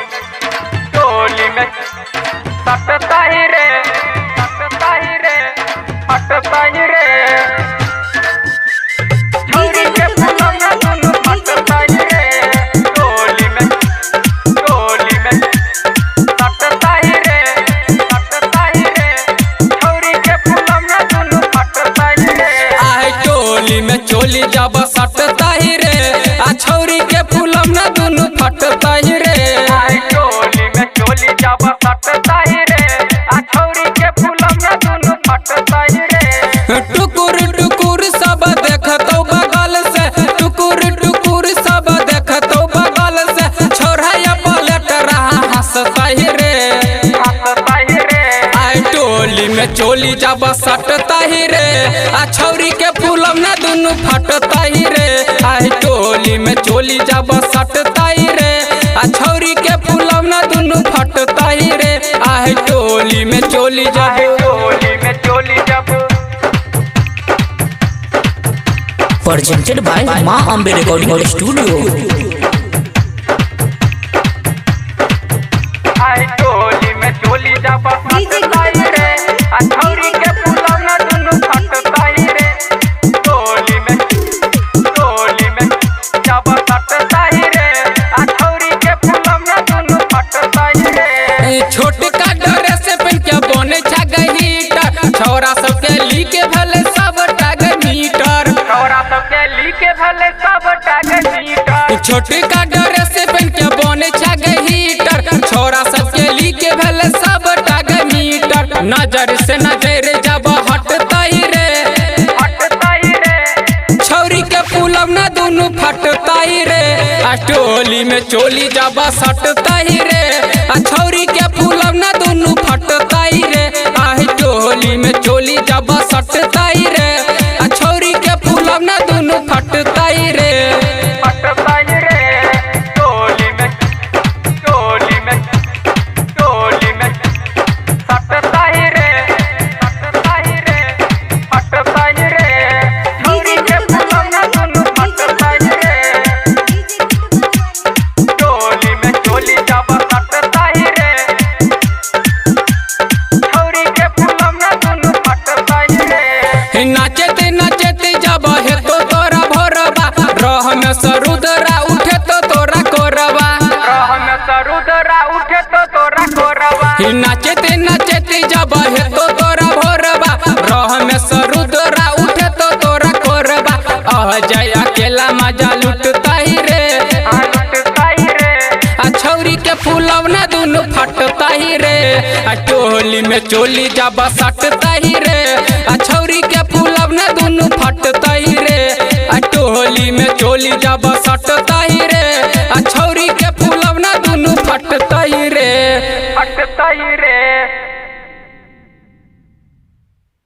टोली में सटता ही रे हटता ही रे छौरी के फुलौना दुनु फटता ही रे टोली में सटता ही रे छौरी के फुलौना दुनु फटता ही रे आए टोली में चोली जब सटता ही रे आ छौरी के फुलौना दुनु फटता ही रे आए टोली में चोली जब सटता ही रे आ छौरी के फुलौना दुनु फटता ही रे टुकुर टुकुर सब देखतो बगल से टुकुर टुकुर सब देखतो बगल से छोरा पलट रहा हंसता ही रे आए टोली में चोली जब सटता ही रे आ छौरी के फुलौना दुनु फटता ही रे आए टोली में चोली जब सटता ही रे आ छौरी के फुलौना दुनु फटता ही रे आए टोली में चोली जब presented by Ma Ambe Recording Studio. आए टोली में चोली जब सटता ही रे आ छौरी के फुलौना दुनु फटता ही रे टोली में जब सटता ही रे आ छौरी के फुलौना दुनु फटता ही रे छोटका डरे से पहन के बने छाग हीटर छोरा सबके लीके भले सब टाग मीटर छोटका डरे से पहन के बने छाग हीटर छोरा सबके लीके भले सब टाग मीटर नजर से नजर जब हटता ही रे छौरी के फुलौना दुनु फटता ही रे आ टोली में चोली जब सटता ही रे आ छौरी के फुलौना दुनु फटता ही रे आ टोली में चोली जब सटता ही रे आ छौरी के फुलौना दुनु फटता ही रे टोली में सटता ही रे हटता ही रे छौरी के फुलौना दुनु फटता ही रे टोली में चोली जब सटता ही रे छौरी के फुलौना दुनु फटता ही रे नाचते नाचते जब हे तो तोरा भोरबा रह में सरुदरा उठे तो तोरा कोरबा नाचते नाचते जब हे तो तोरा भोरबा रह में सरुदरा उठे तो तोरा कोरबा आ जाय अकेला मजा लुटता ही रे आ छौरी के फुलौना दुनु फटता ही रे आ टोली में चोली जब सटता ही रे आ छौरी के फुलौना दुनु फटता ही रे आ टोली में चोली जब सटता ही रे आ छौरी के फुलौना दुनु फटता ही रे